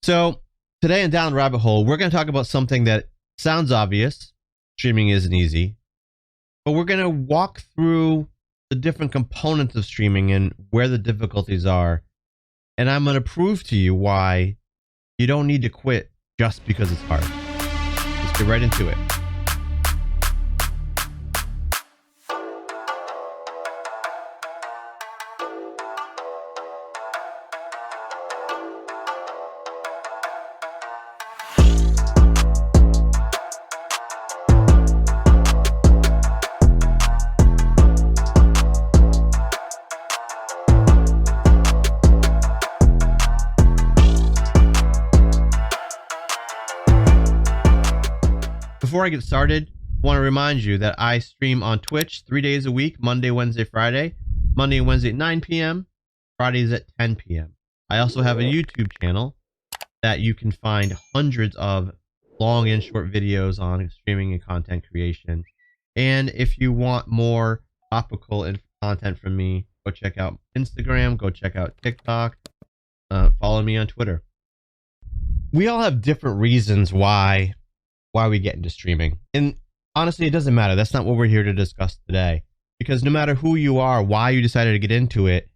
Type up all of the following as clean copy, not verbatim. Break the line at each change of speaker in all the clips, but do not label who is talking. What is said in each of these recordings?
So today in Down the Rabbit Hole, we're going to talk about something that sounds obvious. Streaming isn't easy, but we're going to walk through the different components of streaming and where the difficulties are. And I'm going to prove to you why you don't need to quit just because it's hard. Let's get right into it. Before I get started, I want to remind you that I stream on Twitch 3 days a week, Monday, Wednesday, Friday. Monday and Wednesday at 9 p.m., Fridays at 10 p.m. I also have a YouTube channel that you can find hundreds of long and short videos on streaming and content creation. And if you want more topical content from me, go check out Instagram, go check out TikTok, follow me on Twitter. We all have different reasons why we get into streaming. And honestly, it doesn't matter. That's not what we're here to discuss today. Because no matter who you are, why you decided to get into it,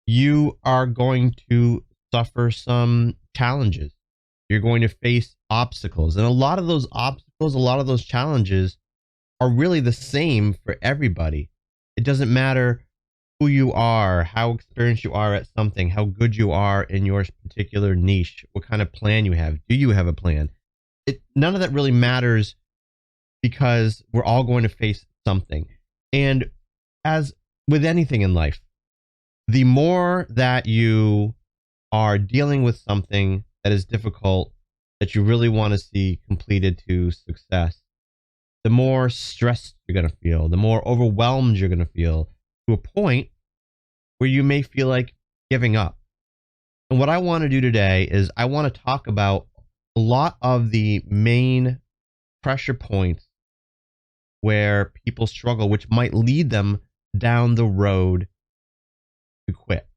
you are going to suffer some challenges. You're going to face obstacles. And a lot of those obstacles, a lot of those challenges are really the same for everybody. It doesn't matter who you are, how experienced you are at something, how good you are in your particular niche, what kind of plan you have. Do you have a plan? None of that really matters because we're all going to face something. And as with anything in life, the more that you are dealing with something that is difficult, that you really want to see completed to success, the more stressed you're going to feel, the more overwhelmed you're going to feel, to a point where you may feel like giving up. And what I want to do today is I want to talk about a lot of the main pressure points where people struggle, which might lead them down the road to quit.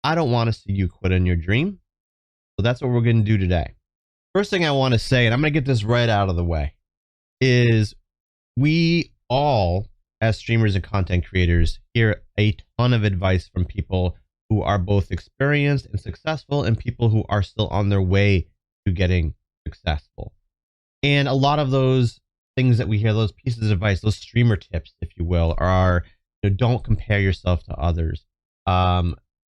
I don't want to see you quit on your dream. So that's what we're going to do today. First thing I want to say, and I'm going to get this right out of the way, is we all, as streamers and content creators, hear a ton of advice from people who are both experienced and successful and people who are still on their way to getting successful. And a lot of those things that we hear, those pieces of advice, those streamer tips, if you will, are, don't compare yourself to others.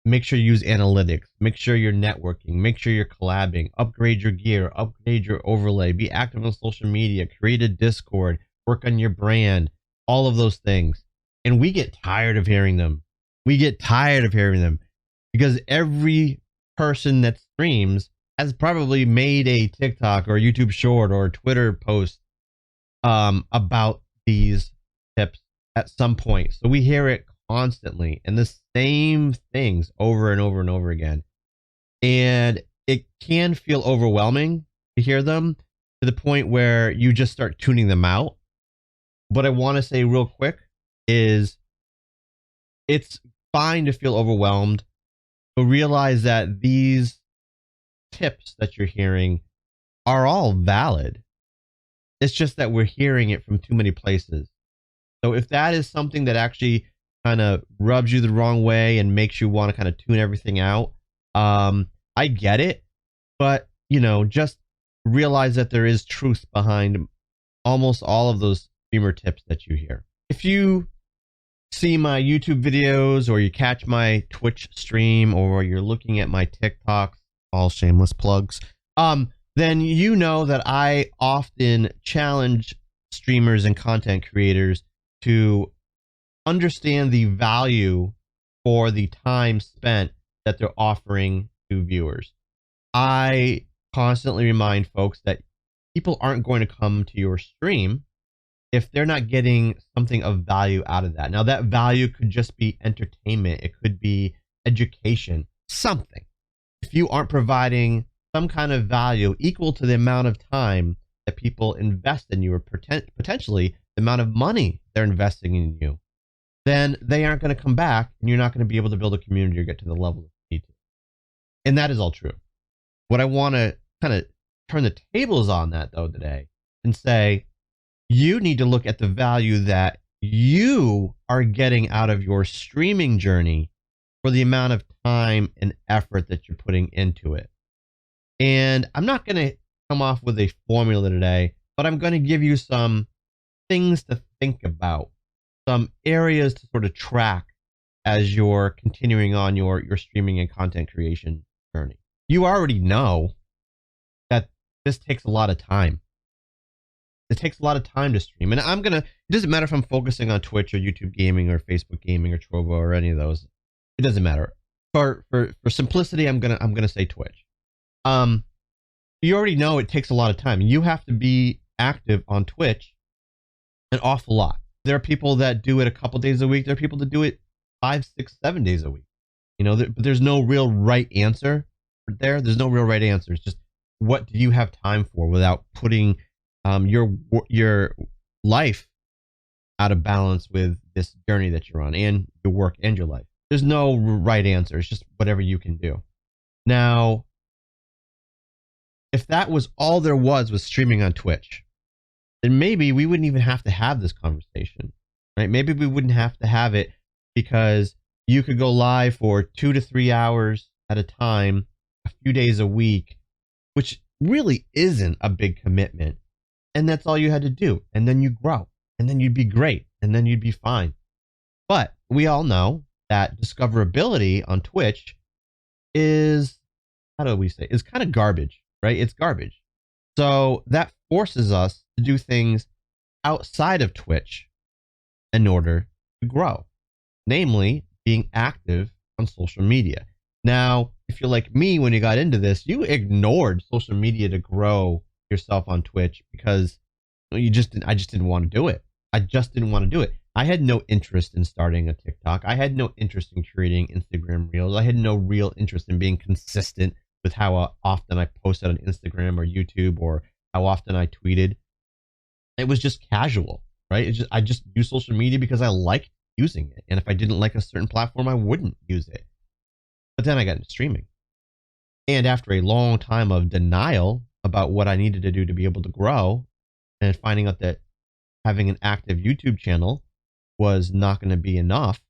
Make sure you use analytics. Make sure you're networking. Make sure you're collabing. Upgrade your gear. Upgrade your overlay. Be active on social media. Create a Discord. Work on your brand. All of those things. And we get tired of hearing them. We get tired of hearing them because every person that streams has probably made a TikTok or YouTube short or Twitter post about these tips at some point. So we hear it constantly and the same things over and over and over again. And it can feel overwhelming to hear them to the point where you just start tuning them out. What I want to say real quick is it's fine to feel overwhelmed, but realize that these tips that you're hearing are all valid. It's just that we're hearing it from too many places. So if that is something that actually kind of rubs you the wrong way and makes you want to kind of tune everything out, I get it, but just realize that there is truth behind almost all of those streamer tips that you hear. If you see my YouTube videos or you catch my Twitch stream or you're looking at my TikToks, all shameless plugs, then you know that I often challenge streamers and content creators to understand the value for the time spent that they're offering to viewers. I constantly remind folks that people aren't going to come to your stream if they're not getting something of value out of that. Now, that value could just be entertainment. It could be education, something. If you aren't providing some kind of value equal to the amount of time that people invest in you, or potentially the amount of money they're investing in you, then they aren't going to come back and you're not going to be able to build a community or get to the level that you need to. And that is all true. What I want to kind of turn the tables on that though today and say, you need to look at the value that you are getting out of your streaming journey for the amount of time and effort that you're putting into it. And I'm not going to come off with a formula today, but I'm going to give you some things to think about, some areas to sort of track as you're continuing on your streaming and content creation journey. You already know that this takes a lot of time. It takes a lot of time to stream. And it doesn't matter if I'm focusing on Twitch or YouTube gaming or Facebook gaming or Trovo or any of those. It doesn't matter. For simplicity, I'm gonna say Twitch. You already know it takes a lot of time. You have to be active on Twitch an awful lot. There are people that do it a couple days a week. There are people that do it 5, 6, 7 days a week. But there's no real right answer there. There's no real right answer. It's just, what do you have time for without putting your life out of balance with this journey that you're on, and your work and your life? There's no right answer. It's just whatever you can do. Now, if that was all there was streaming on Twitch, then maybe we wouldn't even have to have this conversation, right? Maybe we wouldn't have to have it, because you could go live for 2 to 3 hours at a time, a few days a week, which really isn't a big commitment. And that's all you had to do. And then you grow, and then you'd be great, and then you'd be fine. But we all know that discoverability on Twitch is, how do we say, is kind of garbage, right? It's garbage. So that forces us to do things outside of Twitch in order to grow, namely being active on social media. Now, if you're like me, when you got into this, you ignored social media to grow yourself on Twitch because I just didn't want to do it. I just didn't want to do it. I had no interest in starting a TikTok. I had no interest in creating Instagram Reels. I had no real interest in being consistent with how often I posted on Instagram or YouTube, or how often I tweeted. It was just casual, right? I just use social media because I liked using it. And if I didn't like a certain platform, I wouldn't use it. But then I got into streaming. And after a long time of denial about what I needed to do to be able to grow, and finding out that having an active YouTube channel was not going to be enough,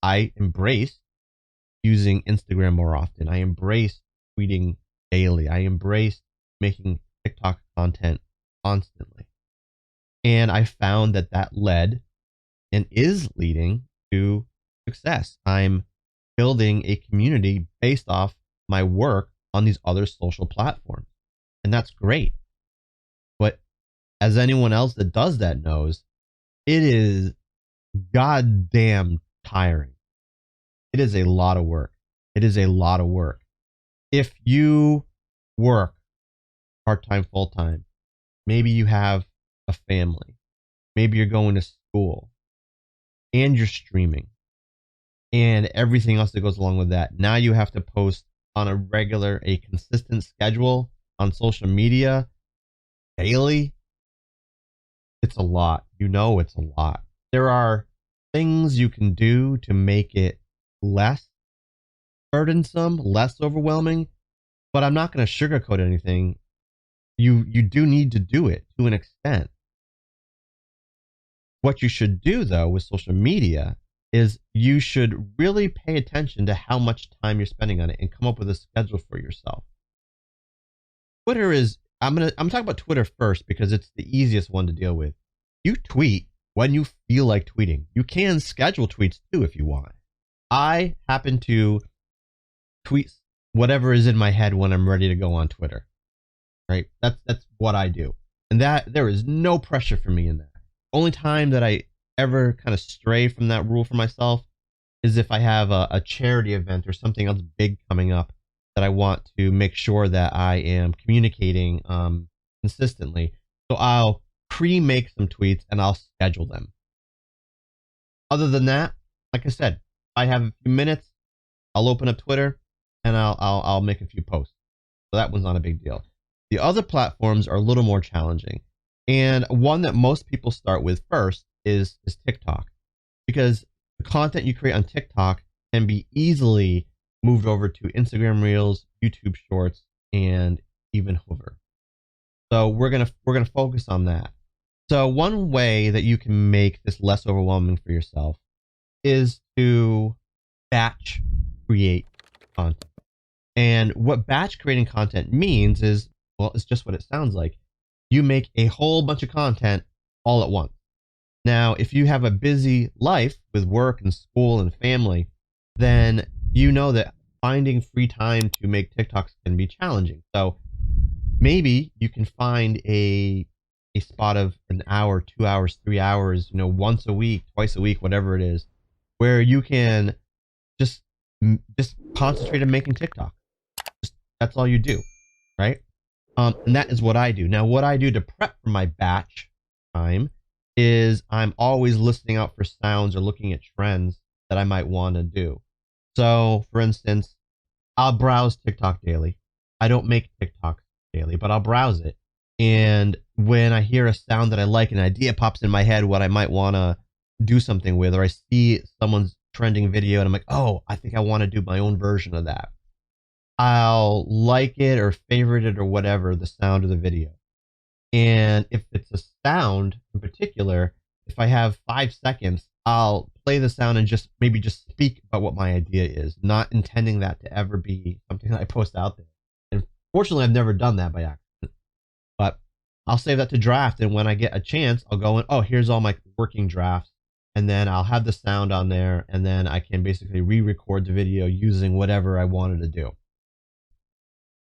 I embraced using Instagram more often. I embraced tweeting daily. I embraced making TikTok content constantly. And I found that that led and is leading to success. I'm building a community based off my work on these other social platforms. And that's great. But as anyone else that does that knows, it is goddamn tiring. It is a lot of work. It is a lot of work. If you work part-time, full-time, maybe you have a family, maybe you're going to school, and you're streaming, and everything else that goes along with that. Now you have to post on a consistent schedule on social media daily. It's a lot. It's a lot. There are things you can do to make it less burdensome, less overwhelming, but I'm not going to sugarcoat anything. You do need to do it to an extent. What you should do, though, with social media is you should really pay attention to how much time you're spending on it and come up with a schedule for yourself. Twitter is, I'm talking about Twitter first because it's the easiest one to deal with. You tweet when you feel like tweeting. You can schedule tweets too if you want. I happen to tweet whatever is in my head when I'm ready to go on Twitter. Right? That's what I do. And that there is no pressure for me in that. Only time that I ever kind of stray from that rule for myself is if I have a charity event or something else big coming up that I want to make sure that I am communicating consistently. So I'll pre-make some tweets and I'll schedule them. Other than that, like I said, I have a few minutes, I'll open up Twitter and I'll make a few posts. So that one's not a big deal. The other platforms are a little more challenging. And one that most people start with first is TikTok, because the content you create on TikTok can be easily moved over to Instagram Reels, YouTube Shorts, and even hover. So we're gonna focus on that. So one way that you can make this less overwhelming for yourself is to batch create content. And what batch creating content means is, well, it's just what it sounds like. You make a whole bunch of content all at once. Now, if you have a busy life with work and school and family, then you know that finding free time to make TikToks can be challenging. So maybe you can find a spot of an hour, 2 hours, 3 hours, once a week, twice a week, whatever it is, where you can just concentrate on making TikTok. That's all you do, right? And that is what I do. Now, what I do to prep for my batch time is I'm always listening out for sounds or looking at trends that I might want to do. So, for instance, I'll browse TikTok daily. I don't make TikToks daily, but I'll browse it. And when I hear a sound that I like, an idea pops in my head what I might want to do something with, or I see someone's trending video and I'm like, oh, I think I want to do my own version of that. I'll like it or favorite it or whatever, the sound of the video. And if it's a sound in particular, if I have 5 seconds, I'll play the sound and maybe just speak about what my idea is, not intending that to ever be something that I post out there. And fortunately, I've never done that by accident. But I'll save that to draft, and when I get a chance, I'll go in, oh, here's all my working drafts, and then I'll have the sound on there, and then I can basically re-record the video using whatever I wanted to do.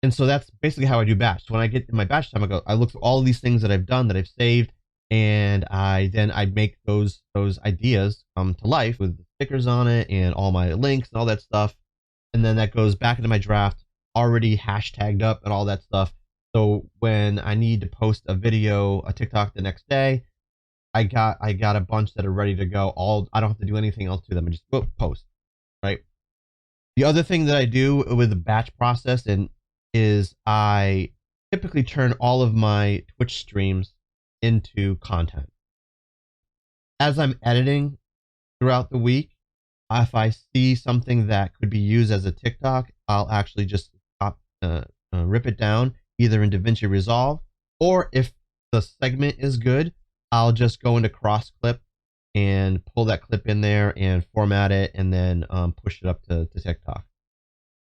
And so that's basically how I do batch. So when I get in my batch time, I look through all these things that I've done, that I've saved, and I make those ideas come to life with the stickers on it and all my links and all that stuff. And then that goes back into my draft, already hashtagged up and all that stuff. So when I need to post a video, a TikTok the next day, I got a bunch that are ready to go. I don't have to do anything else to them. I just go post, right? The other thing that I do with the batch process is I typically turn all of my Twitch streams into content. As I'm editing throughout the week, if I see something that could be used as a TikTok, I'll actually just rip it down either in DaVinci Resolve, or if the segment is good, I'll just go into CrossClip and pull that clip in there and format it and then push it up to TikTok.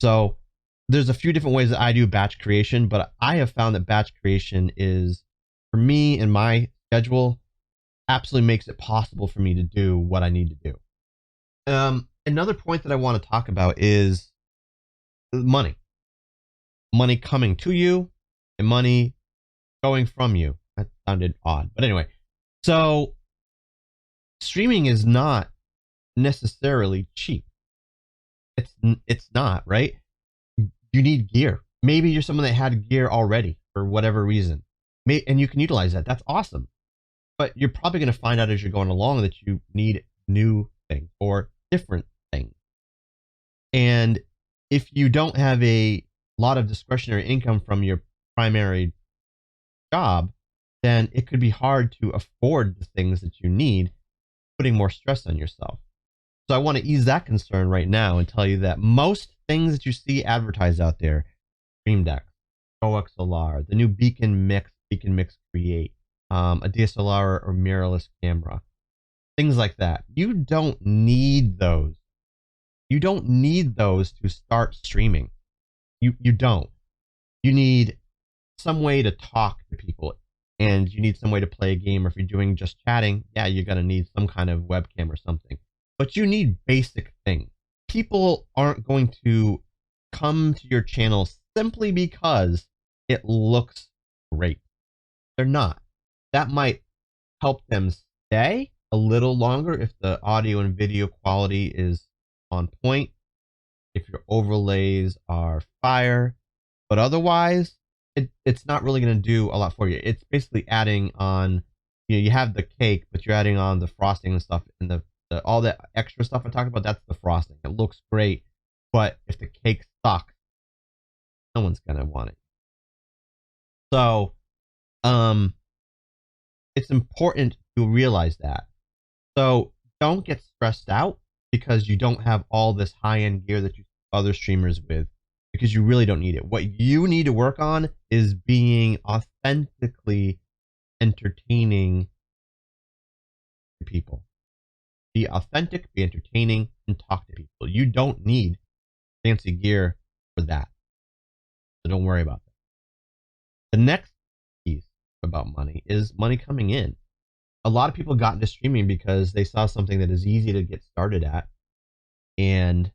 So there's a few different ways that I do batch creation, but I have found that batch creation is, for me and my schedule, absolutely makes it possible for me to do what I need to do. Another point that I want to talk about is money. Money coming to you and money going from you. That sounded odd, but anyway. So streaming is not necessarily cheap. It's not, right? You need gear. Maybe you're someone that had gear already for whatever reason, and you can utilize that. That's awesome. But you're probably going to find out as you're going along that you need new things or different things. And if you don't have a lot of discretionary income from your primary job, then it could be hard to afford the things that you need, putting more stress on yourself. So I want to ease that concern right now and tell you that most things that you see advertised out there, Stream Deck, GoXLR, the new Beacon Mix Create, a DSLR or mirrorless camera, things like that. You don't need those. You don't need those to start streaming. You don't. You need some way to talk to people, and you need some way to play a game. Or if you're doing just chatting, yeah, you're going to need some kind of webcam or something. But you need basic things. People aren't going to come to your channel simply because it looks great. They're not. That might help them stay a little longer if the audio and video quality is on point, if your overlays are fire, but otherwise, it's not really going to do a lot for you. It's basically adding on, you have the cake, but you're adding on the frosting and stuff, and all that extra stuff I talked about, that's the frosting. It looks great, but if the cake sucks, no one's going to want it. So, it's important to realize that. So don't get stressed out because you don't have all this high-end gear that you see other streamers with. because you really don't need it. What you need to work on is being authentically entertaining to people. Be authentic, be entertaining, and talk to people. You don't need fancy gear for that. So don't worry about that. The next piece about money is money coming in. A lot of people got into streaming because they saw something that is easy to get started at, and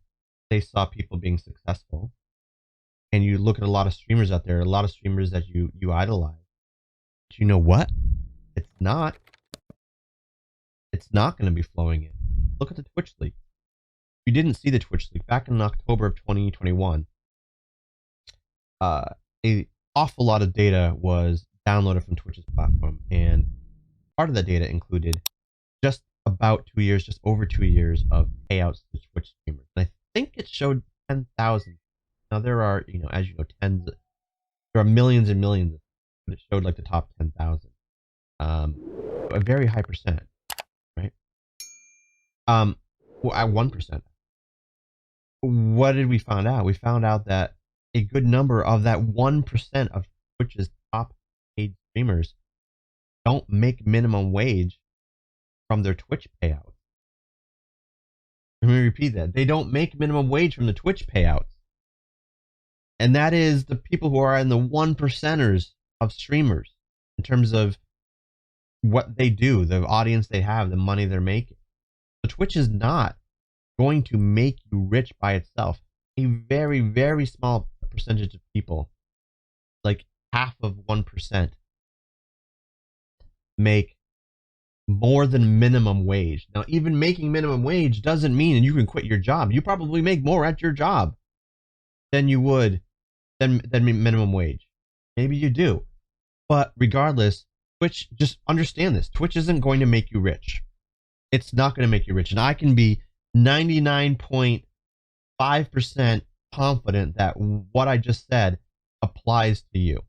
they saw people being successful. And you look at a lot of streamers out there, a lot of streamers that you idolize. But you know what? It's not going to be flowing in. Look at the Twitch leak. If you didn't see the Twitch leak back in October of 2021, an awful lot of data was downloaded from Twitch's platform, and part of that data included just about 2 years, just over 2 years of payouts to Twitch streamers. And I think it showed 10,000. Now there are, as you know, there are millions and millions, but it showed like the top 10,000. A very high percent, right? Well, at 1%. What did we find out? We found out that a good number of that 1% of Twitch's top paid streamers don't make minimum wage from their Twitch payouts. Let me repeat that. They don't make minimum wage from the Twitch payouts. And that is the people who are in the 1%ers of streamers in terms of what they do, the audience they have, the money they're making. So Twitch is not going to make you rich by itself. A very, very small percentage of people, like half of 1%, make more than minimum wage. Now, even making minimum wage doesn't mean you can quit your job. You probably make more at your job than you would than minimum wage. Maybe you do. But regardless, Twitch, just understand this. Twitch isn't going to make you rich. It's not going to make you rich. And I can be 99.5% confident that what I just said applies to you.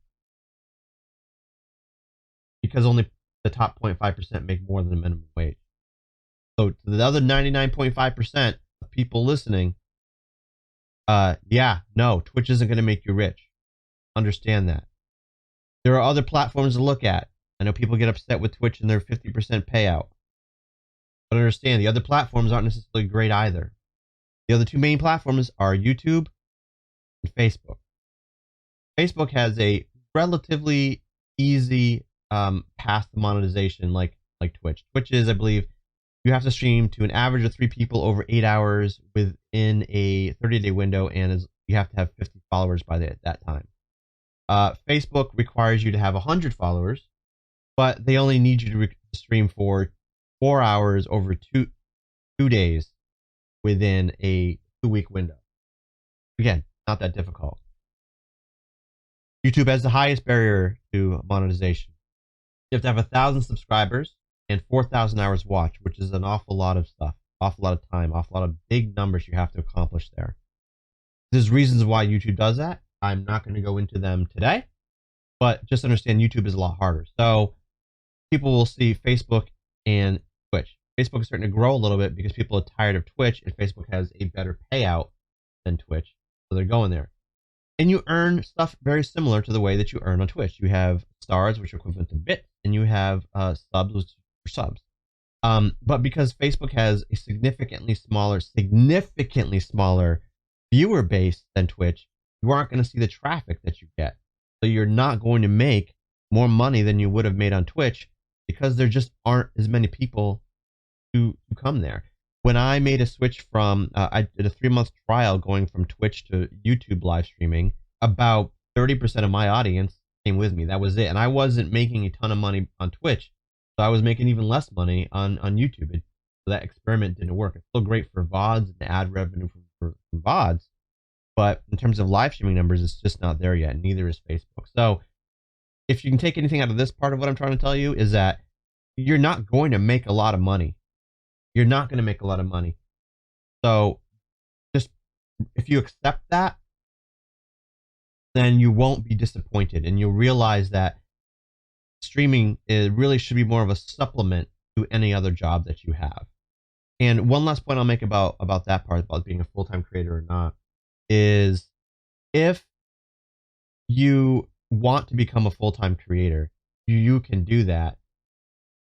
Because only the top 0.5% make more than the minimum wage. So to the other 99.5% of people listening, no, Twitch isn't going to make you rich. Understand that. There are other platforms to look at. I know people get upset with Twitch and their 50% payout. But understand, the other platforms aren't necessarily great either. The other two main platforms are YouTube and Facebook. Facebook has a relatively easy path to monetization like Twitch. Twitch is, I believe, you have to stream to an average of 3 people over 8 hours within a 30-day window, and you have to have 50 followers by that time. Facebook requires you to have 100 followers, but they only need you to stream for 4 hours over two days within a 2-week window. Again, not that difficult. YouTube has the highest barrier to monetization. You have to have 1,000 subscribers and 4,000 hours watched, which is an awful lot of stuff, awful lot of time, awful lot of big numbers you have to accomplish there. There's reasons why YouTube does that. I'm not going to go into them today, but just understand YouTube is a lot harder. So people will see Facebook and Twitch. Facebook is starting to grow a little bit because people are tired of Twitch, and Facebook has a better payout than Twitch, so they're going there. And you earn stuff very similar to the way that you earn on Twitch. You have stars, which are equivalent to bits, and you have subs, which are subs. But because Facebook has a significantly smaller viewer base than Twitch, you aren't going to see the traffic that you get. So you're not going to make more money than you would have made on Twitch because there just aren't as many people to come there. When I made a switch from, I did a 3-month trial going from Twitch to YouTube live streaming, about 30% of my audience came with me. That was it. And I wasn't making a ton of money on Twitch, so I was making even less money on YouTube. So that experiment didn't work. It's still great for VODs and ad revenue from VODs, but in terms of live streaming numbers, it's just not there yet. Neither is Facebook. So if you can take anything out of this part of what I'm trying to tell you, is that you're not going to make a lot of money. You're not going to make a lot of money. So just if you accept that, then you won't be disappointed, and you'll realize that streaming really should be more of a supplement to any other job that you have. And one last point I'll make about that part, about being a full-time creator or not, is If you want to become a full-time creator, you can do that.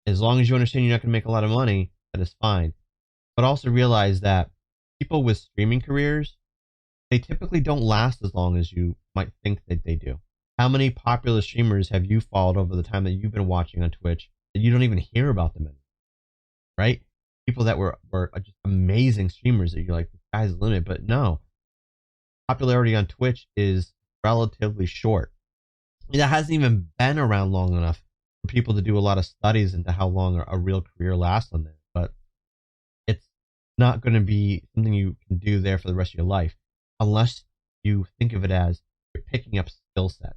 As long as you understand you're not going to make a lot of money, that is fine. But also realize that people with streaming careers, they typically don't last as long as you might think that they do. How many popular streamers have you followed over the time that you've been watching on Twitch that you don't even hear about them anymore, right? People that were just amazing streamers that you're like, the sky's the limit. But no, popularity on Twitch is relatively short. That hasn't even been around long enough for people to do a lot of studies into how long a real career lasts on there. But it's not going to be something you can do there for the rest of your life unless you think of it as you're picking up skill sets.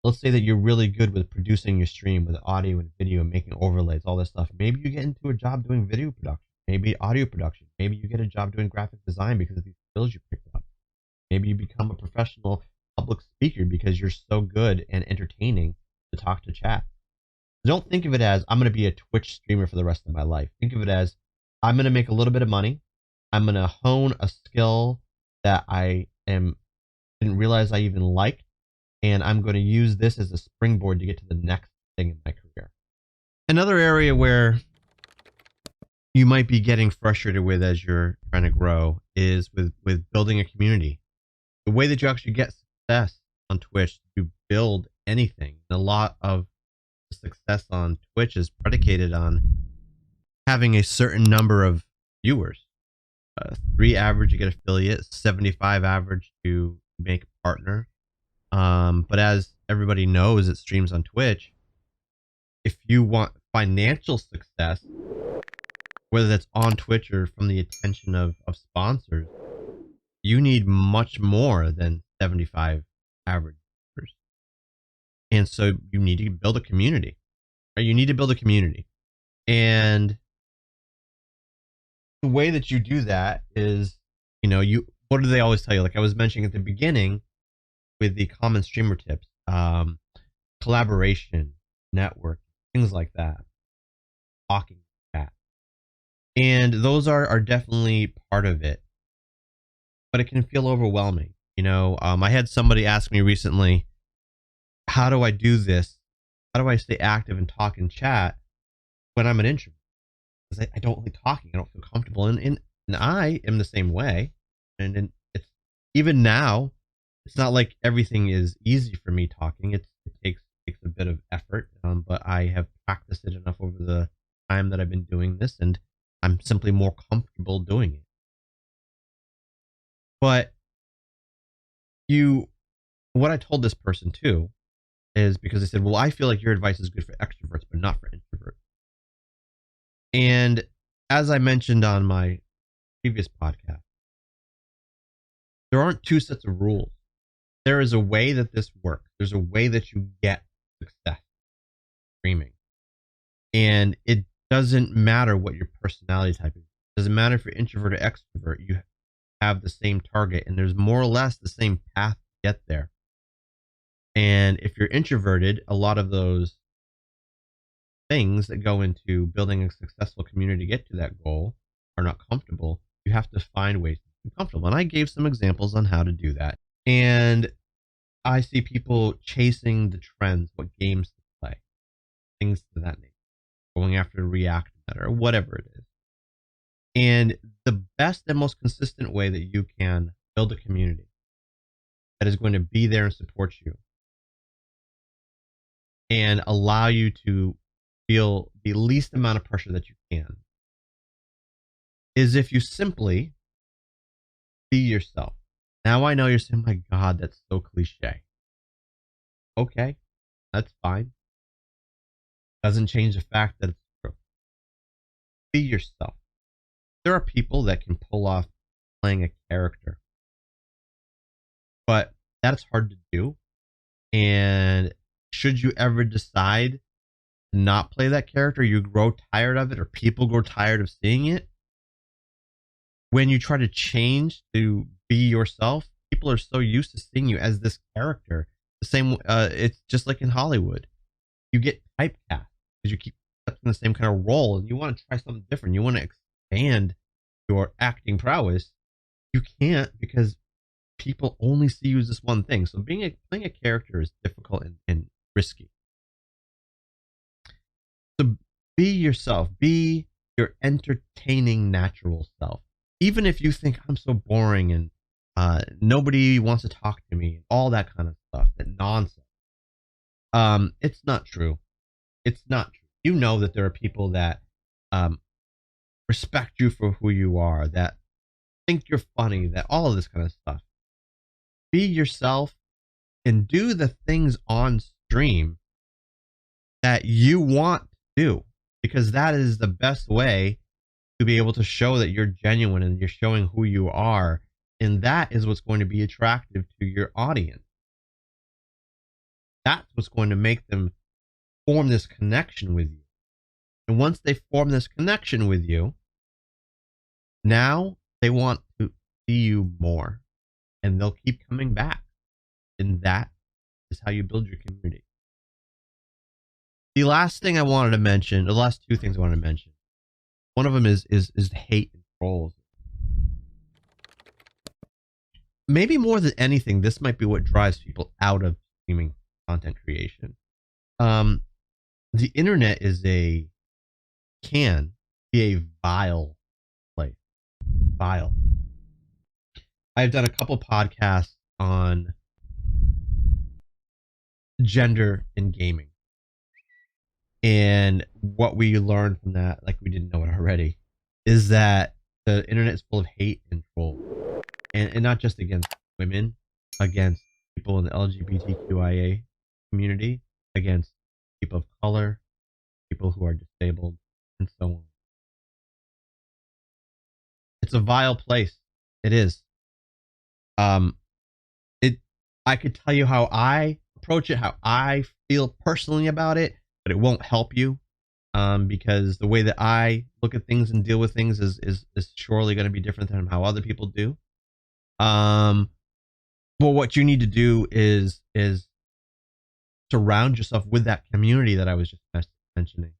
Let's say that you're really good with producing your stream with audio and video and making overlays, all this stuff. Maybe you get into a job doing video production, maybe audio production. Maybe you get a job doing graphic design because of these skills you picked up. Maybe you become a professional public speaker because you're so good and entertaining to talk to chat. Don't think of it as I'm going to be a Twitch streamer for the rest of my life. Think of it as I'm going to make a little bit of money. I'm going to hone a skill that didn't realize I even liked, and I'm going to use this as a springboard to get to the next thing in my career. Another area where you might be getting frustrated with as you're trying to grow is with building a community. The way that you actually get success on Twitch, to build anything, and a lot of success on Twitch is predicated on having a certain number of viewers. 3 average, you get affiliate, 75 average to make partner. But as everybody knows that streams on Twitch, if you want financial success, whether that's on Twitch or from the attention of sponsors, you need much more than 75 average viewers. And so you need to build a community, right? You need to build a community. And the way that you do that is, what do they always tell you? Like I was mentioning at the beginning with the common streamer tips, collaboration, network, things like that, talking, chat. And those are definitely part of it, but it can feel overwhelming. I had somebody ask me recently, how do I do this? How do I stay active and talk and chat when I'm an introvert? Because I don't like talking. I don't feel comfortable. And I am the same way. And it's even now, it's not like everything is easy for me talking. It takes a bit of effort, but I have practiced it enough over the time that I've been doing this, and I'm simply more comfortable doing it. But what I told this person too is because they said, well, I feel like your advice is good for extroverts, but not for introverts. And as I mentioned on my previous podcast, there aren't two sets of rules. There is a way that this works. There's a way that you get success streaming. And it doesn't matter what your personality type is. It doesn't matter if you're introvert or extrovert. You have the same target, and there's more or less the same path to get there. And if you're introverted, a lot of those things that go into building a successful community to get to that goal are not comfortable. You have to find ways to be comfortable. And I gave some examples on how to do that. And I see people chasing the trends, what games to play, things to that nature, going after React Meta or whatever it is. And the best and most consistent way that you can build a community that is going to be there and support you and allow you to feel the least amount of pressure that you can is if you simply be yourself. Now I know you're saying, my God, that's so cliche. Okay, that's fine. Doesn't change the fact that it's true. Be yourself. There are people that can pull off playing a character, but that's hard to do. And should you ever decide to not play that character, you grow tired of it, or people grow tired of seeing it, when you try to change to be yourself, people are so used to seeing you as this character. The same, it's just like in Hollywood. You get typecast because you keep accepting the same kind of role, and you want to try something different. You want to expand your acting prowess. You can't, because people only see you as this one thing. So playing a character is difficult and risky. So be yourself. Be your entertaining natural self. Even if you think I'm so boring and nobody wants to talk to me, all that kind of stuff, that nonsense. It's not true. It's not true. You know that there are people that um, respect you for who you are, that think you're funny, that all of this kind of stuff. Be yourself and do the things on stream that you want to do, because that is the best way to be able to show that you're genuine and you're showing who you are. And that is what's going to be attractive to your audience. That's what's going to make them form this connection with you. And once they form this connection with you, now they want to see you more and they'll keep coming back. And that is how you build your community. The last thing I wanted to mention, the last two things I wanted to mention, one of them is hate and trolls. Maybe more than anything, this might be what drives people out of streaming content creation. The internet can be a vile place. Vile. I've done a couple podcasts on gender in gaming. And what we learned from that, like we didn't know it already, is that the internet is full of hate and troll. And not just against women, against people in the LGBTQIA community, against people of color, people who are disabled, and so on. It's a vile place. It is. I could tell you how I approach it, how I feel personally about it, but it won't help you, because the way that I look at things and deal with things is surely going to be different than how other people do. Well, what you need to do is surround yourself with that community that I was just mentioning.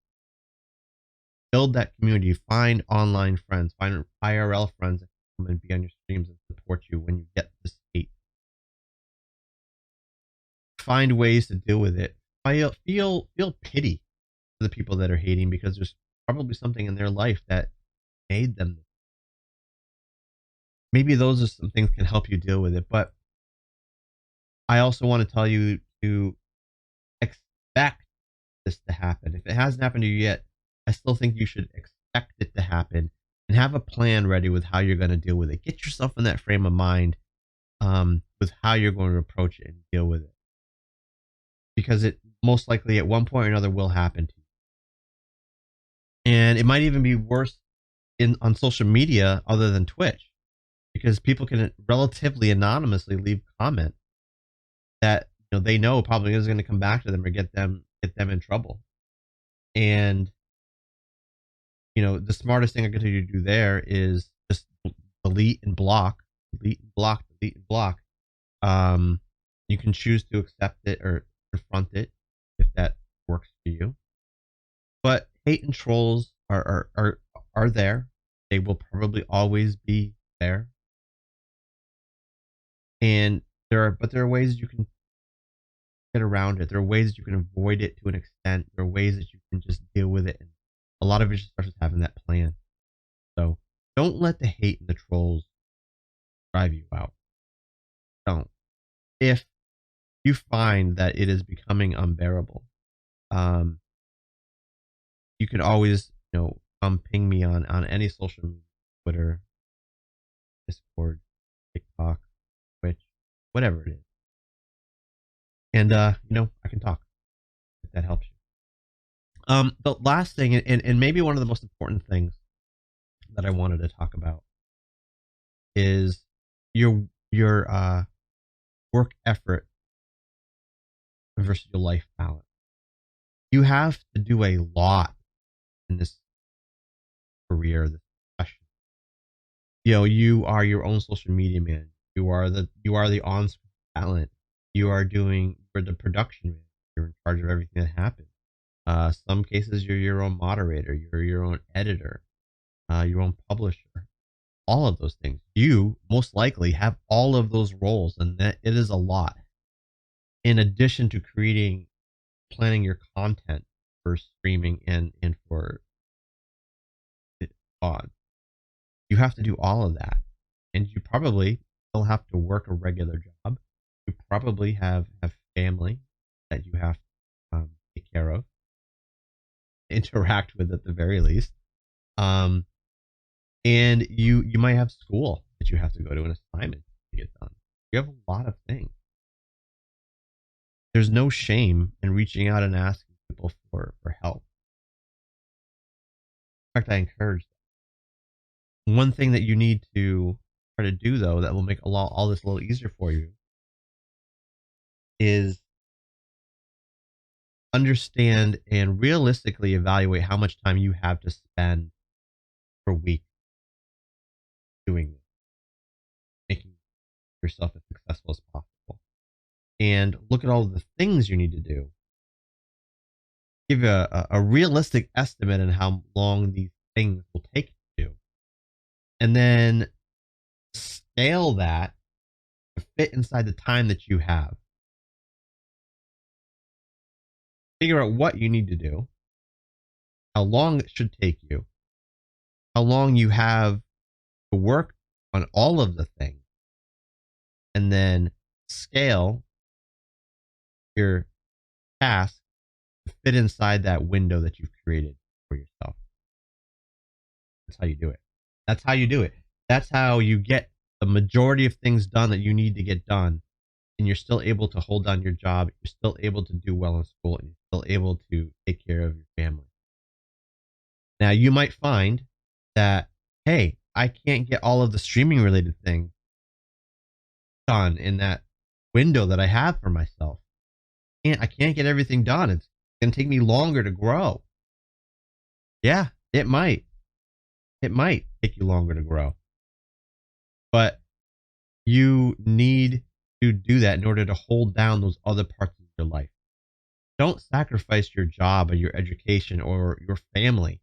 Build that community. Find online friends. Find IRL friends that come and be on your streams and support you when you get this hate. Find ways to deal with it. Feel pity for the people that are hating, because there's probably something in their life that made them. Maybe those are some things that can help you deal with it. But I also want to tell you to expect this to happen. If it hasn't happened to you yet, I still think you should expect it to happen and have a plan ready with how you're going to deal with it. Get yourself in that frame of mind with how you're going to approach it and deal with it. Because it most likely at one point or another will happen to you. And it might even be worse on social media other than Twitch, because people can relatively anonymously leave comments that they know probably is going to come back to them or get them in trouble. And the smartest thing I can tell you to do there is just delete and block. Delete and block. Delete and block. You can choose to accept it or confront it if that works for you. But hate and trolls are there. They will probably always be there. And there are ways you can get around it. There are ways that you can avoid it to an extent. There are ways that you can just deal with it. And a lot of it just starts with having that plan. So don't let the hate and the trolls drive you out. Don't. If you find that it is becoming unbearable, you can always come ping me on any social media, Twitter, Discord, TikTok, Twitch, whatever it is. And I can talk if that helps you. The last thing, and maybe one of the most important things that I wanted to talk about, is your work effort versus your life balance. You have to do a lot in this career, this profession. You are your own social media man. You are the on-screen talent. You're the production man. You're in charge of everything that happens. Some cases you're your own moderator. You're your own editor. Your own publisher. all of those things. You most likely have all of those roles, and that it is a lot. In addition to planning your content for streaming and for it on, you have to do all of that, and you probably still have to work a regular job. You probably have family that you have to take care of, interact with at the very least. And you might have school that you have to go to, an assignment to get done. You have a lot of things. There's no shame in reaching out and asking people for help. In fact, I encourage that. One thing that you need to try to do, though, that will make all this a little easier for you is understand and realistically evaluate how much time you have to spend per week doing this, making yourself as successful as possible, and look at all of the things you need to do. Give a realistic estimate on how long these things will take to do, and then scale that to fit inside the time that you have. Figure out what you need to do, how long it should take you, how long you have to work on all of the things, and then scale your task to fit inside that window that you've created for yourself. That's how you do it. That's how you do it. That's how you get the majority of things done that you need to get done, and you're still able to hold down your job, you're still able to do well in school, and you're still able to take care of your family. Now, you might find that, hey, I can't get all of the streaming related things done in that window that I have for myself. I can't get everything done. It's going to take me longer to grow. Yeah, it might. It might take you longer to grow. But you need to do that in order to hold down those other parts of your life. Don't sacrifice your job or your education or your family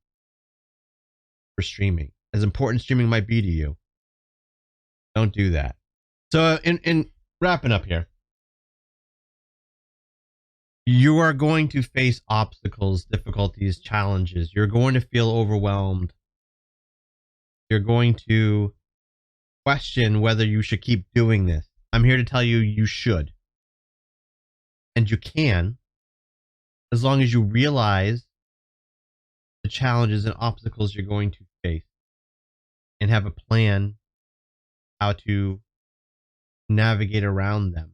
for streaming. As important streaming might be to you, don't do that. So in wrapping up here, you are going to face obstacles, difficulties, challenges. You're going to feel overwhelmed. You're going to question whether you should keep doing this. I'm here to tell you, you should. And you can, as long as you realize the challenges and obstacles you're going to face and have a plan how to navigate around them.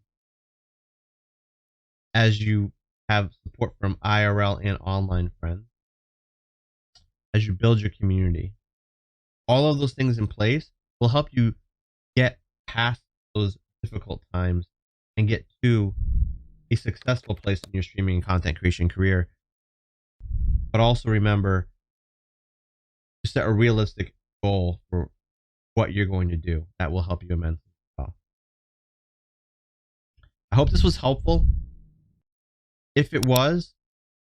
As you have support from IRL and online friends, as you build your community, all of those things in place will help you get past those difficult times and get to a successful place in your streaming and content creation career. But also remember to set a realistic goal for what you're going to do. That will help you immensely as well. I hope this was helpful. If it was,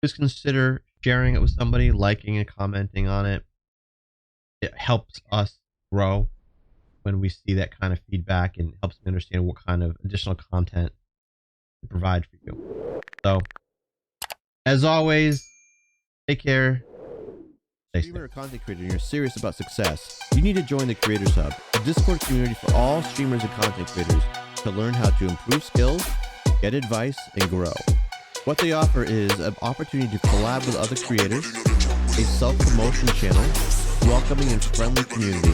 just consider sharing it with somebody, liking and commenting on it. It helps us grow when we see that kind of feedback, and helps me understand what kind of additional content to provide for you. So, as always, take care. Streamer or content creator and you're serious about success, you need to join the Creators Hub, a Discord community for all streamers and content creators to learn how to improve skills, get advice, and grow. What they offer is an opportunity to collab with other creators, a self-promotion channel, welcoming and friendly community,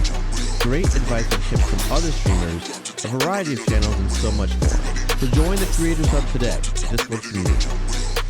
great advice and tips from other streamers, a variety of channels, and so much more. So join the Creators Hub today, Discord community.